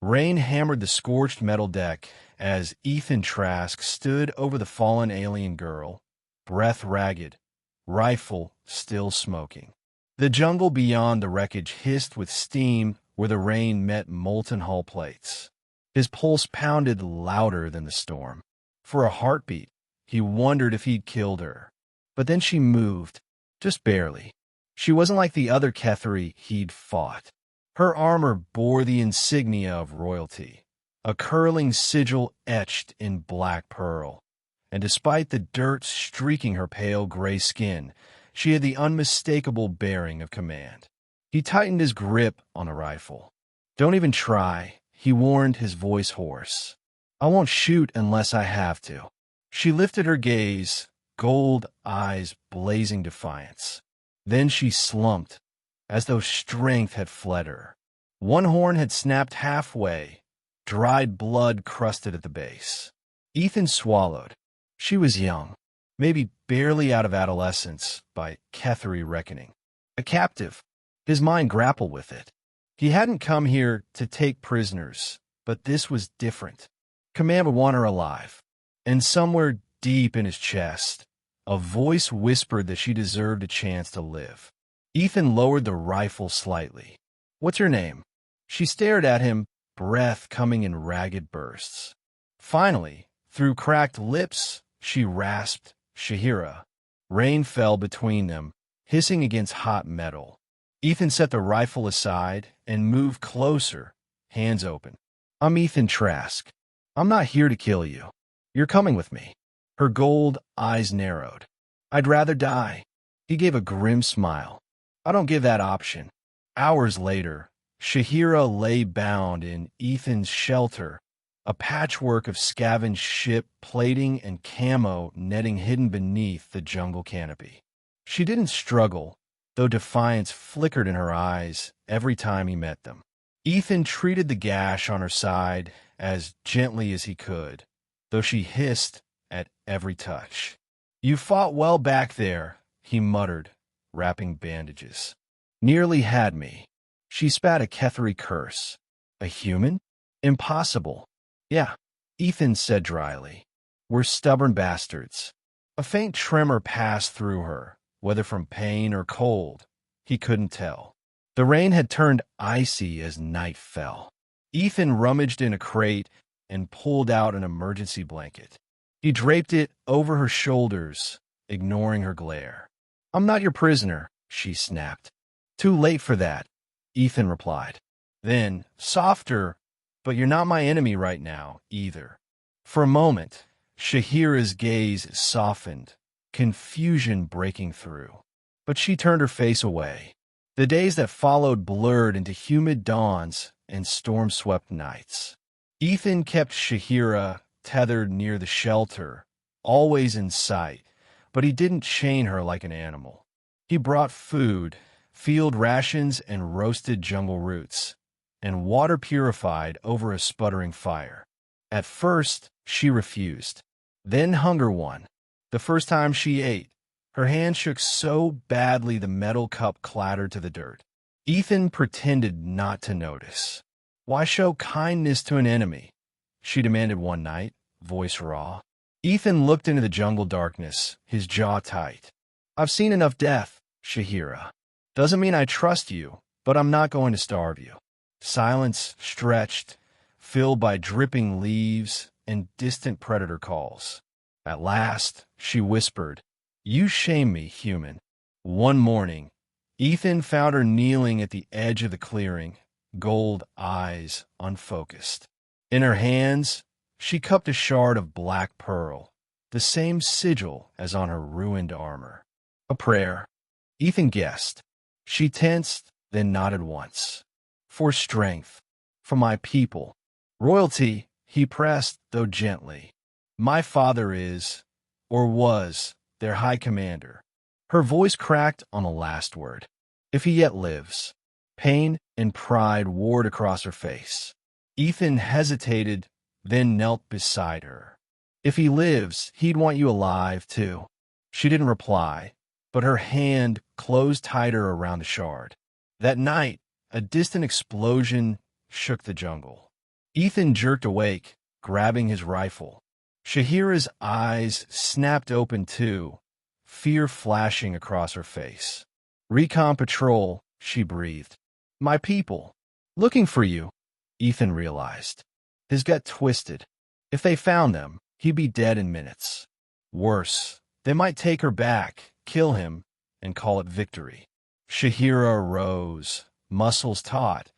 Rain hammered the scorched metal deck as Ethan Trask stood over the fallen alien girl, breath ragged, rifle still smoking. The jungle beyond the wreckage hissed with steam where the rain met molten hull plates. His pulse pounded louder than the storm. For a heartbeat, he wondered if he'd killed her. But then she moved, just barely. She wasn't like the other Ketheri he'd fought. Her armor bore the insignia of royalty, a curling sigil etched in black pearl. And despite the dirt streaking her pale gray skin, she had the unmistakable bearing of command. He tightened his grip on the rifle. "Don't even try," he warned, his voice hoarse. "I won't shoot unless I have to." She lifted her gaze, gold eyes blazing defiance. Then she slumped, as though strength had fled her. One horn had snapped halfway, dried blood crusted at the base. Ethan swallowed. She was young, maybe barely out of adolescence by Ketheri reckoning. A captive. His mind grappled with it. He hadn't come here to take prisoners, but this was different. Command would want her alive. And somewhere deep in his chest, a voice whispered that she deserved a chance to live. Ethan lowered the rifle slightly. "What's your name?" She stared at him, breath coming in ragged bursts. Finally, through cracked lips, she rasped, "Shahira." Rain fell between them, hissing against hot metal. Ethan set the rifle aside and moved closer, hands open. "I'm Ethan Trask. I'm not here to kill you. You're coming with me." Her gold eyes narrowed. "I'd rather die." He gave a grim smile. "I don't give that option." Hours later, Shahira lay bound in Ethan's shelter, a patchwork of scavenged ship plating and camo netting hidden beneath the jungle canopy. She didn't struggle, though defiance flickered in her eyes every time he met them. Ethan treated the gash on her side as gently as he could, though she hissed at every touch. "You fought well back there," he muttered, wrapping bandages. "Nearly had me." She spat a Ketheri curse. "A human? Impossible." "Yeah," Ethan said dryly. "We're stubborn bastards." A faint tremor passed through her, whether from pain or cold. He couldn't tell. The rain had turned icy as night fell. Ethan rummaged in a crate and pulled out an emergency blanket. He draped it over her shoulders, ignoring her glare. "I'm not your prisoner," she snapped. "Too late for that," Ethan replied. Then, softer, "But you're not my enemy right now, either." For a moment, Shahira's gaze softened, confusion breaking through. But she turned her face away. The days that followed blurred into humid dawns and storm-swept nights. Ethan kept Shahira tethered near the shelter, always in sight, but he didn't chain her like an animal. He brought food, field rations and roasted jungle roots, and water purified over a sputtering fire. At first, she refused. Then hunger won. The first time she ate, her hand shook so badly the metal cup clattered to the dirt. Ethan pretended not to notice. "Why show kindness to an enemy?" she demanded one night, voice raw. Ethan looked into the jungle darkness, his jaw tight. "I've seen enough death, Shahira. Doesn't mean I trust you, but I'm not going to starve you." Silence stretched, filled by dripping leaves and distant predator calls. At last, she whispered, "You shame me, human." One morning, Ethan found her kneeling at the edge of the clearing, gold eyes unfocused. In her hands, she cupped a shard of black pearl, the same sigil as on her ruined armor. A prayer. Ethan guessed. She tensed, then nodded once. "For strength. For my people. Royalty," he pressed, though gently. "My father is, or was, their high commander." Her voice cracked on the last word. "If he yet lives." Pain and pride warred across her face. Ethan hesitated, then knelt beside her. "If he lives, he'd want you alive, too." She didn't reply, but her hand closed tighter around the shard. That night, a distant explosion shook the jungle. Ethan jerked awake, grabbing his rifle. Shahira's eyes snapped open too, fear flashing across her face. "Recon patrol," she breathed. "My people. Looking for you," Ethan realized. His gut twisted. If they found them, he'd be dead in minutes. Worse, they might take her back, kill him, and call it victory. Shahira rose, muscles taut,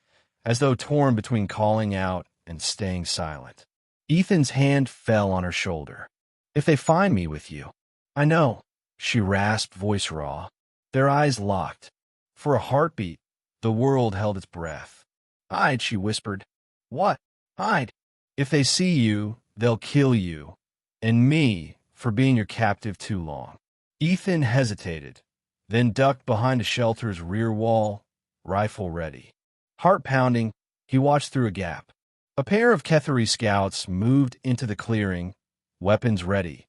as though torn between calling out and staying silent. Ethan's hand fell on her shoulder. "If they find me with you." "I know," she rasped, voice raw. Their eyes locked. For a heartbeat, the world held its breath. "Hide," she whispered. "What? Hide." "If they see you, they'll kill you. And me, for being your captive too long." Ethan hesitated, then ducked behind a shelter's rear wall, rifle ready. Heart pounding, he watched through a gap. A pair of Kethari scouts moved into the clearing, weapons ready,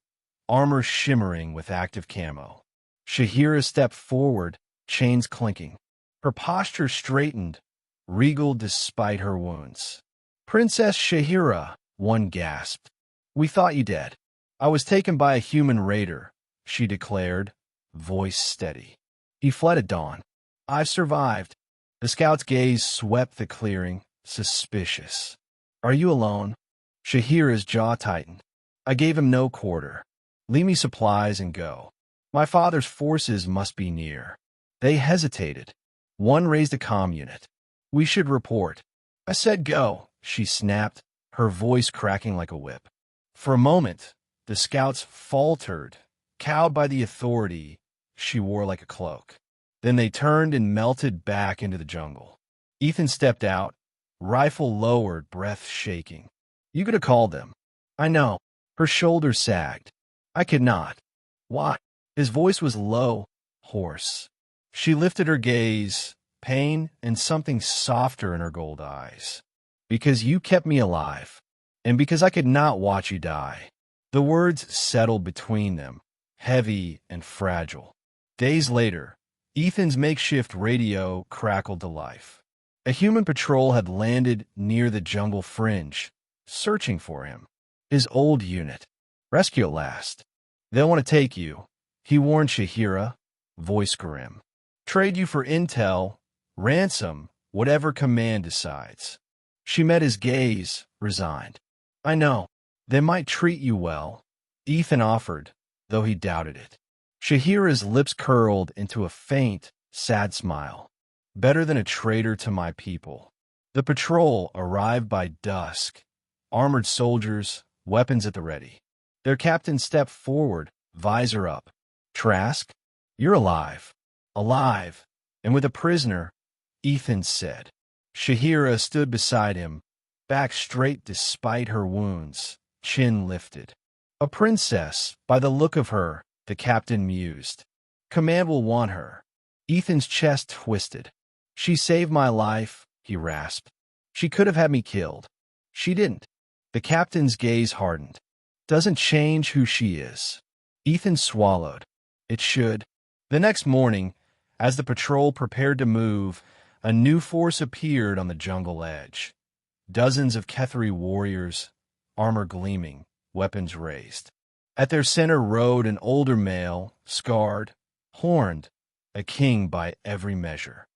armor shimmering with active camo. Shahira stepped forward, chains clinking. Her posture straightened, regal despite her wounds. "Princess Shahira," one gasped. "We thought you dead." "I was taken by a human raider," she declared, voice steady. "He fled at dawn. I've survived." The scout's gaze swept the clearing, suspicious. "Are you alone?" Shahira's jaw tightened. "I gave him no quarter. Leave me supplies and go. My father's forces must be near." They hesitated. One raised a comm unit. "We should report." "I said go," she snapped, her voice cracking like a whip. For a moment, the scouts faltered, cowed by the authority she wore like a cloak. Then they turned and melted back into the jungle. Ethan stepped out, rifle lowered, breath shaking. "You could have called them." "I know." Her shoulders sagged. "I could not." "Why?" His voice was low, hoarse. She lifted her gaze, pain and something softer in her gold eyes. "Because you kept me alive, and because I could not watch you die." The words settled between them, heavy and fragile. Days later, Ethan's makeshift radio crackled to life. A human patrol had landed near the jungle fringe, searching for him. His old unit. "Rescue at last. They'll want to take you," he warned Shahira, voice grim. "Trade you for intel, ransom, whatever command decides." She met his gaze, resigned. "I know. They might treat you well," Ethan offered, though he doubted it. Shahira's lips curled into a faint, sad smile. "Better than a traitor to my people." The patrol arrived by dusk, armored soldiers, weapons at the ready. Their captain stepped forward, visor up. "Trask, you're alive." "Alive, and with a prisoner," Ethan said. Shahira stood beside him, back straight despite her wounds, chin lifted. "A princess, by the look of her," the captain mused. "Command will want her." Ethan's chest twisted. "She saved my life," he rasped. "She could have had me killed. She didn't." The captain's gaze hardened. "Doesn't change who she is." Ethan swallowed. "It should." The next morning, as the patrol prepared to move, a new force appeared on the jungle edge. Dozens of Kethari warriors, armor gleaming, weapons raised. At their center rode an older male, scarred, horned, a king by every measure.